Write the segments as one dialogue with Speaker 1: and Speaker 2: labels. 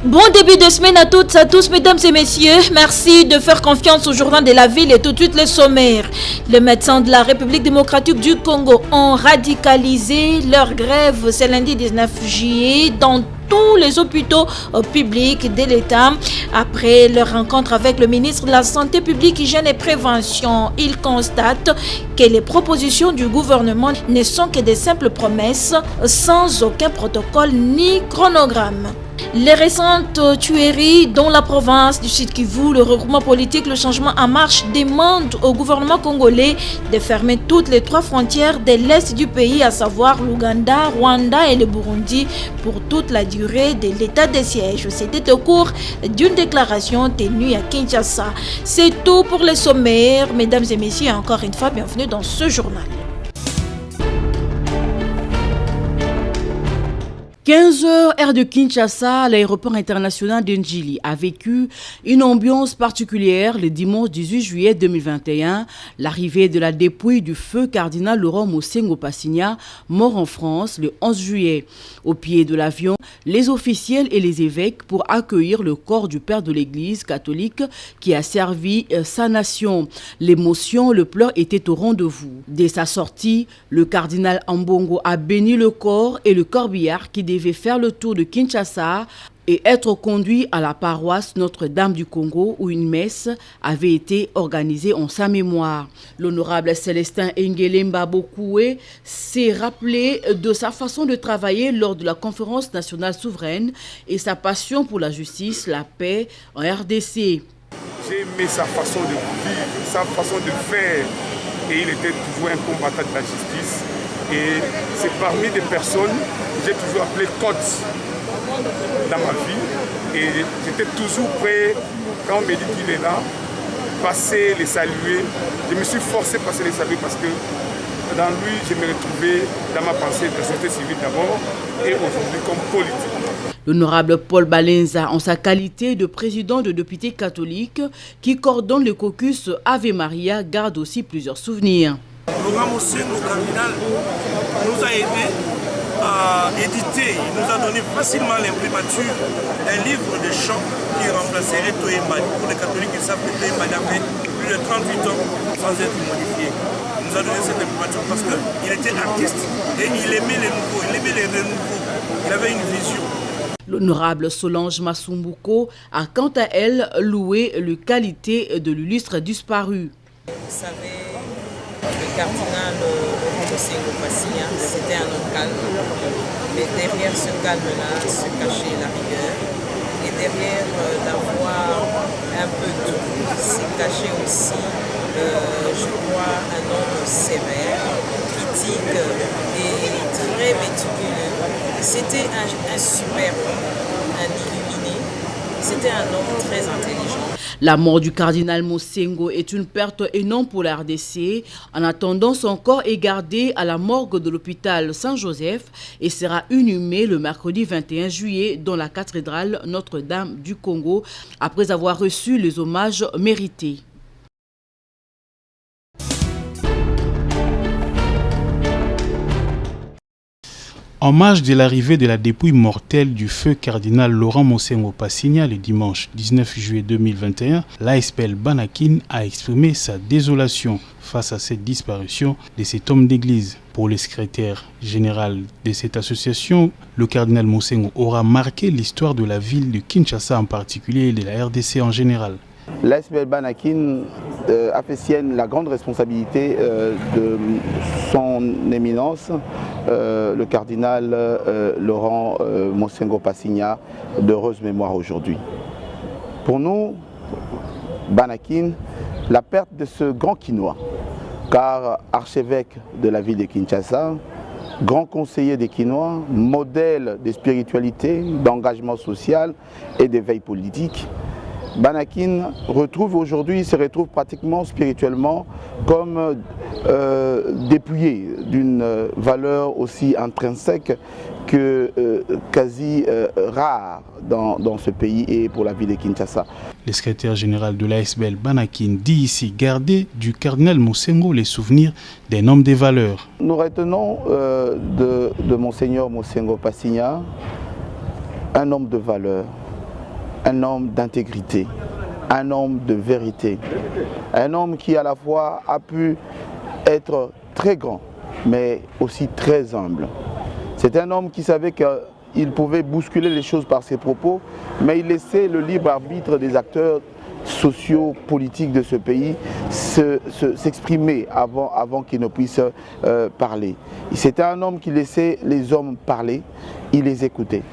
Speaker 1: Bon début de semaine à toutes, à tous, mesdames et messieurs. Merci de faire confiance au journal de la ville et tout de suite les sommaires. Les médecins de la République démocratique du Congo ont radicalisé leur grève ce lundi 19 juillet dans tous les hôpitaux publics de l'État. Après leur rencontre avec le ministre de la Santé publique, Hygiène et Prévention, ils constatent que les propositions du gouvernement ne sont que des simples promesses sans aucun protocole ni chronogramme. Les récentes tueries dans la province du Sud Kivu, le regroupement politique Le Changement en Marche demande au gouvernement congolais de fermer toutes les 3 frontières de l'Est du pays, à savoir l'Ouganda, Rwanda et le Burundi, pour toute la durée de l'état de siège. C'était au cours d'une déclaration tenue à Kinshasa. C'est tout pour les sommaires. Mesdames et messieurs, encore une fois, bienvenue dans ce journal.
Speaker 2: 15h, heure de Kinshasa, l'aéroport international d'Ndjili a vécu une ambiance particulière le dimanche 18 juillet 2021, l'arrivée de la dépouille du feu cardinal Laurent Mosengo Passigna, mort en France le 11 juillet. Au pied de l'avion, les officiels et les évêques pour accueillir le corps du père de l'église catholique qui a servi sa nation. L'émotion, le pleur étaient au rendez-vous. Dès sa sortie, le cardinal Ambongo a béni le corps et le corbillard qui devait faire le tour de Kinshasa et être conduit à la paroisse Notre-Dame du Congo où une messe avait été organisée en sa mémoire. L'honorable Célestin Engelemba Bokoué s'est rappelé de sa façon de travailler lors de la conférence nationale souveraine et sa passion pour la justice, la paix en RDC.
Speaker 3: J'ai aimé sa façon de vivre, sa façon de faire, et il était toujours un combattant de la justice. Et c'est parmi des personnes que j'ai toujours appelé coach dans ma vie. Et j'étais toujours prêt, quand on me dit qu'il est là, passer, les saluer. Je me suis forcé de passer les saluer parce que dans lui, je me retrouvais dans ma pensée de société civile d'abord et aujourd'hui comme politique.
Speaker 2: L'honorable Paul Balenza, en sa qualité de président de député catholique qui coordonne le caucus Ave Maria, garde aussi plusieurs souvenirs.
Speaker 4: Laurent Mosengo cardinal nous a aidé à éditer, il nous a donné facilement l'imprimature d'un livre de chants qui remplacerait Toyembali. Pour les catholiques, ils savent que Toyembali a fait plus de 38 ans sans être modifié. Il nous a donné cette imprimature parce qu'il était artiste et il aimait les nouveaux, il aimait les renouveaux, il avait une vision.
Speaker 2: L'honorable Solange Masumbuko a quant à elle loué les qualités de l'illustre disparu.
Speaker 5: Vous savez, le cardinal Laurent Mosengo Passigna, c'était un homme calme, mais derrière ce calme-là se cachait la rigueur, et derrière d'avoir un peu de tout, se cachait aussi, je crois, un homme sévère, critique et très méticuleux. C'était un super homme, un illuminé, c'était un homme très intelligent.
Speaker 2: La mort du cardinal Mosengo est une perte énorme pour la RDC. En attendant, son corps est gardé à la morgue de l'hôpital Saint-Joseph et sera inhumé le mercredi 21 juillet dans la cathédrale Notre-Dame du Congo après avoir reçu les hommages mérités.
Speaker 6: En marge de l'arrivée de la dépouille mortelle du feu cardinal Laurent Mosengo Passigna le dimanche 19 juillet 2021, l'ASPL Banakin a exprimé sa désolation face à cette disparition de cet homme d'église. Pour le secrétaire général de cette association, le cardinal Mosengo aura marqué l'histoire de la ville de Kinshasa en particulier et de la RDC en général.
Speaker 7: L'ASPL Banakin a fait sienne la grande responsabilité de son éminence, le cardinal Laurent Mosengo Passigna, d'heureuse mémoire aujourd'hui. Pour nous, Banakin, la perte de ce grand Quinois, car archevêque de la ville de Kinshasa, grand conseiller des Quinois, modèle de spiritualité, d'engagement social et d'éveil politique, Banakin se retrouve pratiquement spirituellement comme dépouillé d'une valeur aussi intrinsèque que quasi rare dans ce pays et pour la ville de Kinshasa.
Speaker 6: Le secrétaire général de l'ASBL Banakin dit ici garder du cardinal Mosengo les souvenirs d'un homme des valeurs.
Speaker 7: Nous retenons de Monseigneur Mosengo Passigna un homme de valeur, un homme d'intégrité, un homme de vérité, un homme qui à la fois a pu être très grand, mais aussi très humble. C'est un homme qui savait qu'il pouvait bousculer les choses par ses propos, mais il laissait le libre arbitre des acteurs sociaux, politiques de ce pays s'exprimer avant qu'ils ne puissent parler. C'était un homme qui laissait les hommes parler, il les écoutait.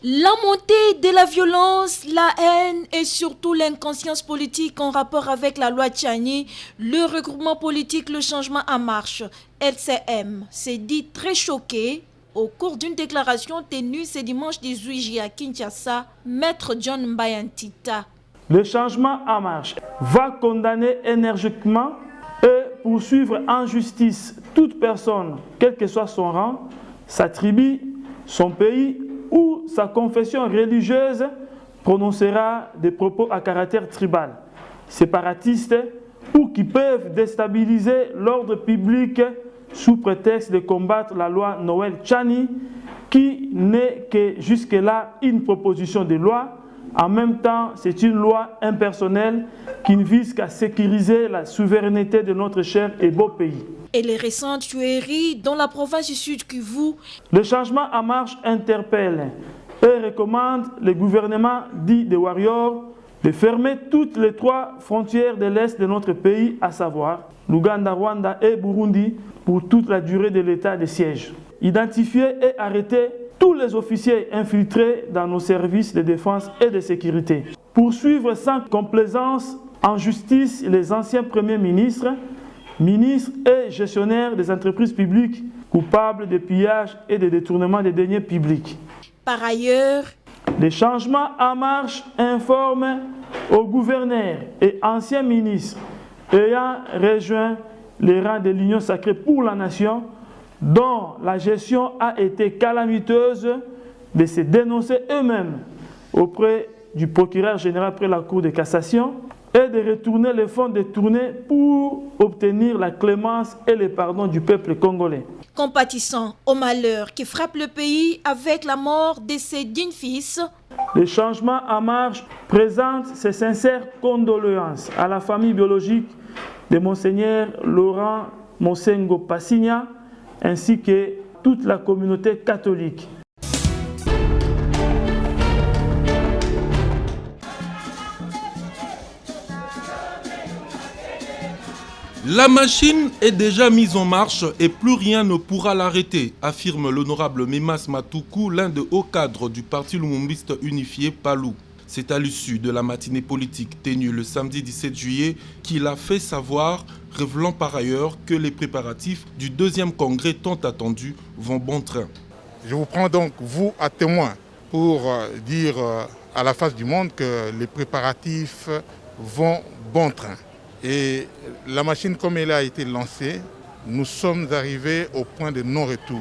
Speaker 1: La montée de la violence, la haine et surtout l'inconscience politique en rapport avec la loi Tchani, le regroupement politique Le Changement en Marche, LCM, s'est dit très choqué au cours d'une déclaration tenue ce dimanche 18 juillet à Kinshasa, Maître John Mbayantita.
Speaker 8: Le Changement en Marche va condamner énergiquement et poursuivre en justice toute personne, quel que soit son rang, sa tribu, son pays ou sa confession religieuse, prononcera des propos à caractère tribal, séparatiste ou qui peuvent déstabiliser l'ordre public sous prétexte de combattre la loi Noël Tchani, qui n'est que jusque-là une proposition de loi. En même temps, c'est une loi impersonnelle qui ne vise qu'à sécuriser la souveraineté de notre cher et beau pays.
Speaker 1: Et les récentes tueries dans la province du Sud Kivu.
Speaker 8: Le Changement en Marche interpelle et recommande le gouvernement dit des Warriors de fermer toutes les 3 frontières de l'Est de notre pays, à savoir l'Ouganda, Rwanda et Burundi, pour toute la durée de l'état de siège. Identifier et arrêter tous les officiers infiltrés dans nos services de défense et de sécurité. Poursuivre sans complaisance en justice les anciens premiers ministres, ministres et gestionnaires des entreprises publiques coupables de pillage et de détournement des deniers publics.
Speaker 1: Par ailleurs,
Speaker 8: le Changement en Marche informe aux gouverneurs et anciens ministres ayant rejoint les rangs de l'Union sacrée pour la nation, dont la gestion a été calamiteuse, de se dénoncer eux-mêmes auprès du procureur général près la Cour de cassation et de retourner les fonds détournés pour obtenir la clémence et le pardon du peuple congolais.
Speaker 1: Compatissant au malheur qui frappe le pays avec la mort de ses dignes fils,
Speaker 8: le Changement en Marche présente ses sincères condoléances à la famille biologique de Monseigneur Laurent Mosengo Passigna, ainsi que toute la communauté catholique.
Speaker 9: La machine est déjà mise en marche et plus rien ne pourra l'arrêter, affirme l'honorable Memas Matoukou, l'un des hauts cadres du parti lumumbiste unifié PALU. C'est à l'issue de la matinée politique tenue le samedi 17 juillet qu'il a fait savoir, révélant par ailleurs que les préparatifs du 2e congrès tant attendu vont bon train.
Speaker 10: Je vous prends donc, vous, à témoin pour dire à la face du monde que les préparatifs vont bon train. Et la machine, comme elle a été lancée, nous sommes arrivés au point de non-retour.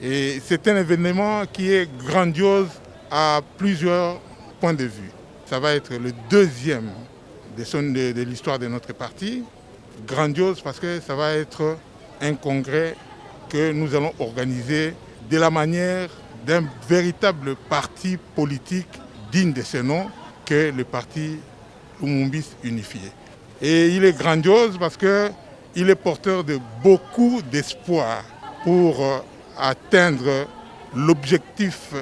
Speaker 10: Et c'est un événement qui est grandiose à plusieurs points de vue. Ça va être le 2e de l'histoire de notre parti. Grandiose parce que ça va être un congrès que nous allons organiser de la manière d'un véritable parti politique digne de ce nom que le parti Lumumbiste unifié. Et il est grandiose parce qu'il est porteur de beaucoup d'espoir pour atteindre l'objectif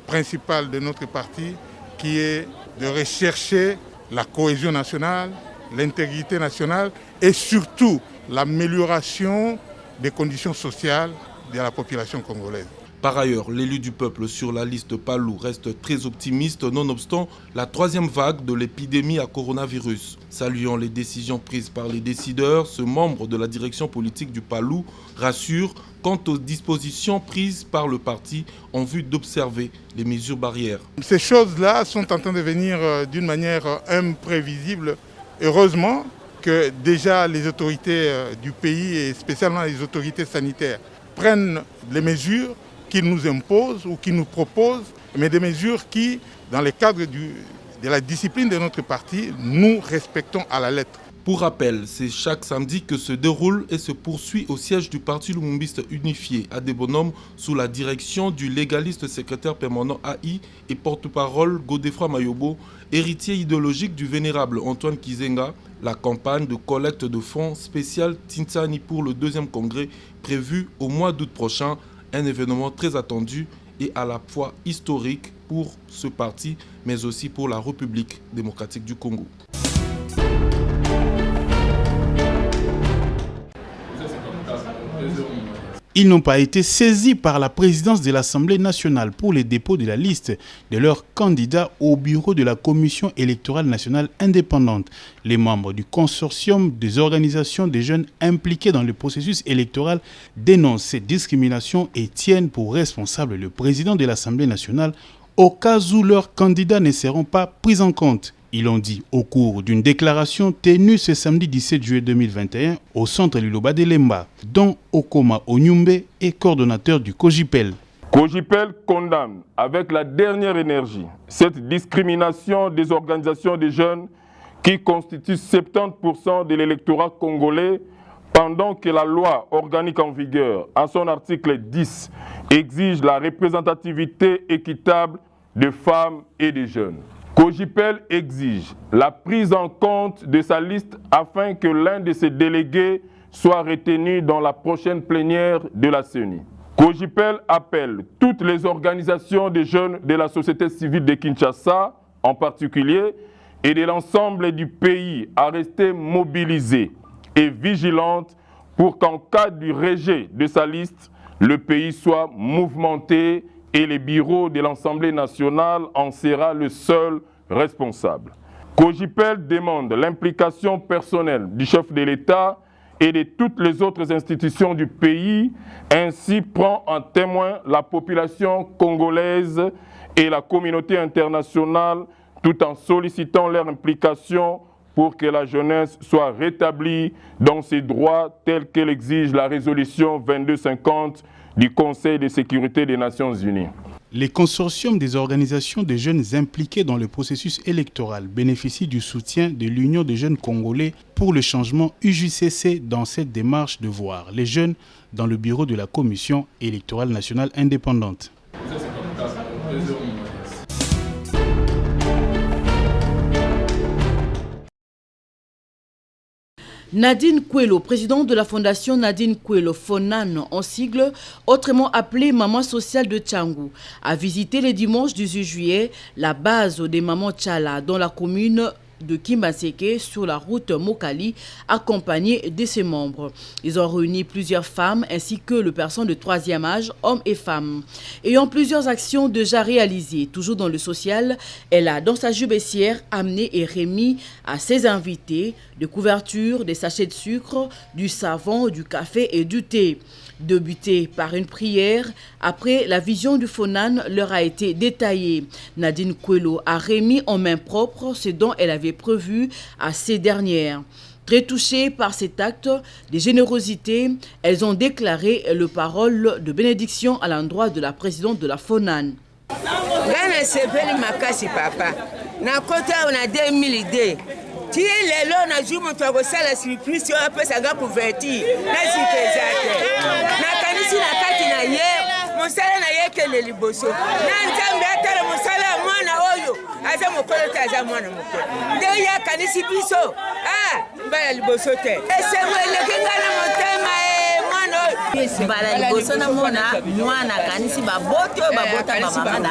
Speaker 10: principal de notre parti, qui est de rechercher la cohésion nationale, l'intégrité nationale et surtout l'amélioration des conditions sociales de la population congolaise.
Speaker 9: Par ailleurs, l'élu du peuple sur la liste PALU reste très optimiste nonobstant la 3e vague de l'épidémie à coronavirus. Saluant les décisions prises par les décideurs, ce membre de la direction politique du PALU rassure quant aux dispositions prises par le parti en vue d'observer les mesures barrières.
Speaker 10: Ces choses-là sont en train de venir d'une manière imprévisible. Heureusement que déjà les autorités du pays et spécialement les autorités sanitaires prennent les mesures qu'ils nous imposent ou qu'ils nous proposent, mais des mesures qui, dans le cadre de la discipline de notre parti, nous respectons à la lettre.
Speaker 9: Pour rappel, c'est chaque samedi que se déroule et se poursuit au siège du Parti Lumumbiste Unifié à Debonhome sous la direction du légaliste secrétaire permanent AI et porte-parole Godefroy Mayobo, héritier idéologique du vénérable Antoine Kizenga, la campagne de collecte de fonds spécial Tinsani pour le 2e congrès prévu au mois d'août prochain, un événement très attendu et à la fois historique pour ce parti, mais aussi pour la République démocratique du Congo.
Speaker 6: Ils n'ont pas été saisis par la présidence de l'Assemblée nationale pour le dépôt de la liste de leurs candidats au bureau de la Commission électorale nationale indépendante. Les membres du consortium des organisations des jeunes impliqués dans le processus électoral dénoncent ces discriminations et tiennent pour responsable le président de l'Assemblée nationale au cas où leurs candidats ne seront pas pris en compte. Ils l'ont dit au cours d'une déclaration tenue ce samedi 17 juillet 2021 au centre Liloba de Lemba, dont Okoma Onyumbe est coordonnateur du COJIPEL.
Speaker 11: COJIPEL condamne avec la dernière énergie cette discrimination des organisations des jeunes qui constituent 70% de l'électorat congolais pendant que la loi organique en vigueur, à son article 10, exige la représentativité équitable des femmes et des jeunes. COJIPEL exige la prise en compte de sa liste afin que l'un de ses délégués soit retenu dans la prochaine plénière de la CENI. COJIPEL appelle toutes les organisations des jeunes de la société civile de Kinshasa, en particulier, et de l'ensemble du pays à rester mobilisées et vigilantes pour qu'en cas du rejet de sa liste, le pays soit mouvementé et le bureau de l'Assemblée nationale en sera le seul responsable. COJIPEL demande l'implication personnelle du chef de l'État et de toutes les autres institutions du pays, ainsi prend en témoin la population congolaise et la communauté internationale, tout en sollicitant leur implication pour que la jeunesse soit rétablie dans ses droits tels qu'elle exige la résolution 2250 du Conseil de sécurité des Nations Unies.
Speaker 6: Les consortiums des organisations des jeunes impliqués dans le processus électoral bénéficient du soutien de l'Union des jeunes congolais pour le changement UJCC dans cette démarche de voir les jeunes dans le bureau de la Commission électorale nationale indépendante.
Speaker 2: Nadine Kouelo, présidente de la fondation Nadine Kouelo, FONAN en sigle, autrement appelée Maman Sociale de Tchangou, a visité le dimanche 18 juillet la base des Mamans Tchala dans la commune de Kimbaseke sur la route Mokali, accompagnée de ses membres. Ils ont réuni plusieurs femmes ainsi que le personnes de 3e âge, hommes et femmes. Ayant plusieurs actions déjà réalisées, toujours dans le social, elle a dans sa jupe baissière amené et remis à ses invités des couvertures, des sachets de sucre, du savon, du café et du thé. Débuté par une prière, après la vision du FONAN leur a été détaillée. Nadine Kouelo a remis en main propre ce dont elle avait prévu à ces dernières. Très touchées par cet acte de générosité, elles ont déclaré le parole de bénédiction à l'endroit de la présidente de la FONAN.
Speaker 12: Tu es le long à jouer mon travail, la surprise, tu as fait ça pour vertir. Merci, Pézate. Nakanisi Nakatina hier, mon salaire n'a yé que le liboso. Nanzambe atala mon salaire, moi na oyo. Aza mon père, aza moi na mon père. Deya Kanisi Biso. Ah, bala liboso te. Et c'est moi le kingana mon tema, moi no.
Speaker 13: Bala liboso na mona, moi na Kanisi baboto, babota mama na.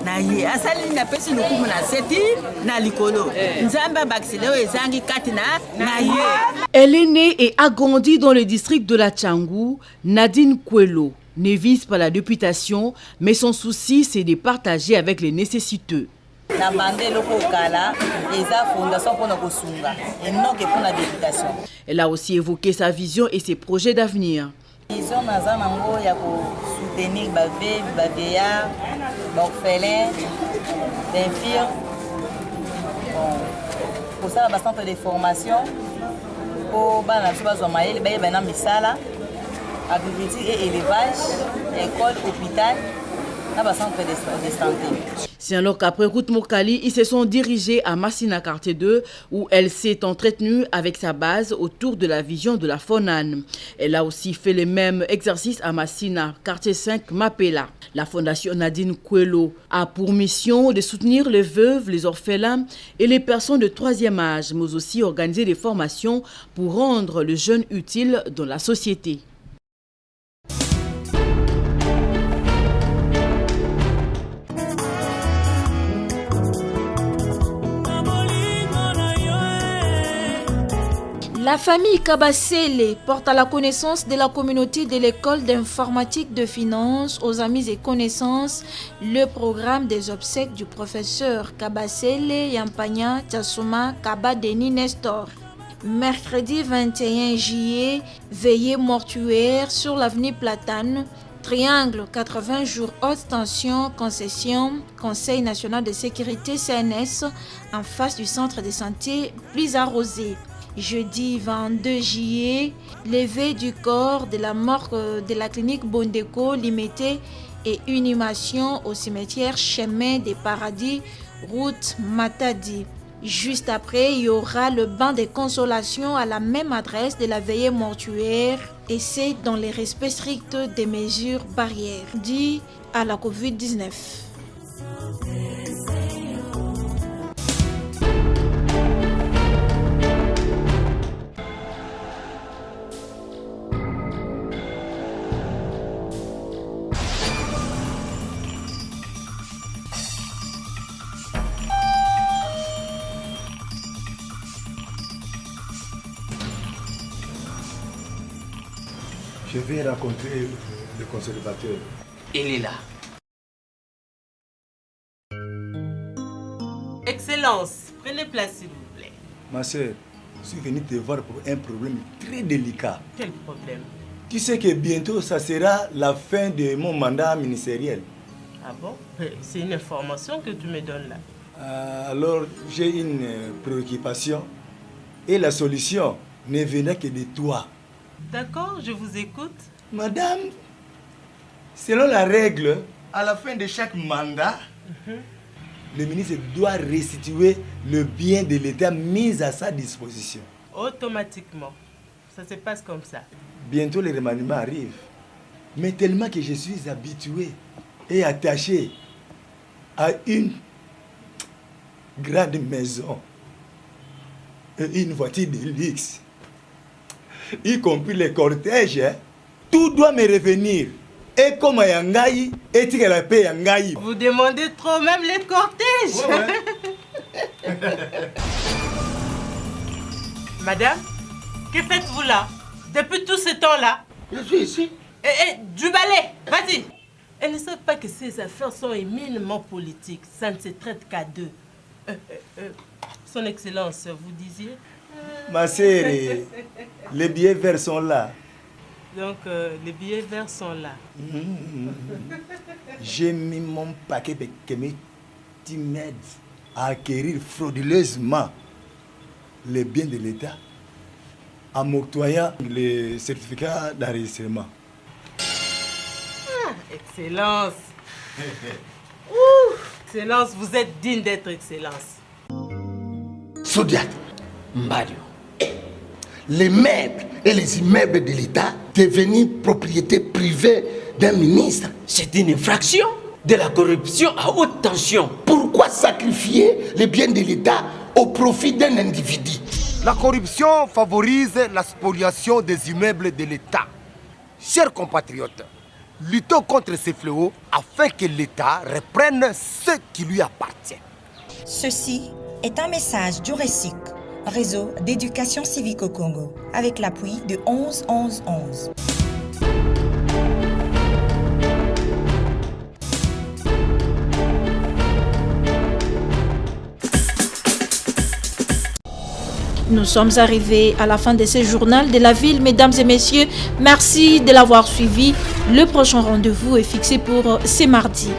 Speaker 13: Na ye, asali na pesi nukumu na seti, na likolo. Nzamba baksile.
Speaker 2: Elle est née et a grandi dans le district de la Tchangou. Nadine Kouelo ne vise pas la députation, mais son souci c'est de partager avec les nécessiteux. Elle a aussi évoqué sa vision et ses projets d'avenir.
Speaker 14: Soutenir les vieillards, les orphelins, les infirmes. Pour ça, il y a centre de formation pour agriculture et élevage, école, hôpital, centre de santé.
Speaker 2: C'est alors qu'après Ruth Mokali, ils se sont dirigés à Massina quartier 2 où elle s'est entretenue avec sa base autour de la vision de la FONAN. Elle a aussi fait les mêmes exercices à Massina quartier 5 Mapela. La fondation Nadine Kouelo a pour mission de soutenir les veuves, les orphelins et les personnes de troisième âge, mais aussi organiser des formations pour rendre le jeune utile dans la société.
Speaker 1: La famille Kabasele porte à la connaissance de la communauté de l'école d'informatique de finance, aux amis et connaissances, le programme des obsèques du professeur Kabasele Yampanya Tchasouma Kabadeni Nestor. Mercredi 21 juillet, veillée mortuaire sur l'avenue Platane, Triangle 80 jours haute tension, concession, Conseil national de sécurité CNS, en face du centre de santé plus arrosé. Jeudi 22 juillet, levée du corps de la morgue de la clinique Bondeko limitée et inhumation au cimetière Chemin des Paradis, route Matadi. Juste après, il y aura le banc de consolation à la même adresse de la veillée mortuaire et c'est dans le respect strict des mesures barrières dues à la COVID-19.
Speaker 15: Je vais rencontrer le conservateur.
Speaker 16: Il est là. Excellence, prenez place s'il vous plaît.
Speaker 15: Ma soeur, je suis venu te voir pour un problème très délicat.
Speaker 16: Quel problème?
Speaker 15: Tu sais que bientôt, ça sera la fin de mon mandat ministériel.
Speaker 16: Ah bon? C'est une information que tu me donnes là.
Speaker 15: Alors, j'ai une préoccupation et la solution ne venait que de toi.
Speaker 16: D'accord, je vous écoute.
Speaker 15: Madame, selon la règle, à la fin de chaque mandat, le ministre doit restituer le bien de l'État mis à sa disposition.
Speaker 16: Automatiquement. Ça se passe comme ça.
Speaker 15: Bientôt, le remaniement arrive. Mais tellement que je suis habitué et attaché à une grande maison et une voiture de luxe, y compris les cortèges, hein, tout doit me revenir. Et comme Yangaï, et tu la paix Yangaï.
Speaker 16: Vous demandez trop même les cortèges.
Speaker 15: Ouais.
Speaker 16: Madame, que faites-vous là? Depuis tout ce temps-là?
Speaker 15: Je suis ici.
Speaker 16: Du balai, vas-y. Elles ne savent pas que ces affaires sont éminemment politiques. Ça ne se traite qu'à deux. Son Excellence, vous disiez?
Speaker 15: Ma sœur, les billets verts sont là.
Speaker 16: Donc, les billets verts sont là.
Speaker 15: J'ai mis mon paquet de tu m'aides à acquérir frauduleusement les biens de l'État en m'octroyant les certificats d'enregistrement.
Speaker 16: Ah, Excellence. Ouh, Excellence, vous êtes digne d'être Excellence.
Speaker 17: Sodiat, Mbadio, les meubles et les immeubles de l'État devenus propriété privée d'un ministre,
Speaker 16: c'est une infraction de la corruption à haute tension.
Speaker 17: Pourquoi sacrifier les biens de l'État au profit d'un individu?
Speaker 18: La corruption favorise la spoliation des immeubles de l'État. Chers compatriotes, luttons contre ces fléaux afin que l'État reprenne ce qui lui appartient.
Speaker 19: Ceci est un message du RECIC, réseau d'éducation civique au Congo, avec l'appui de 11-11-11.
Speaker 1: Nous sommes arrivés à la fin de ce journal de la ville, mesdames et messieurs. Merci de l'avoir suivi. Le prochain rendez-vous est fixé pour ce mardi.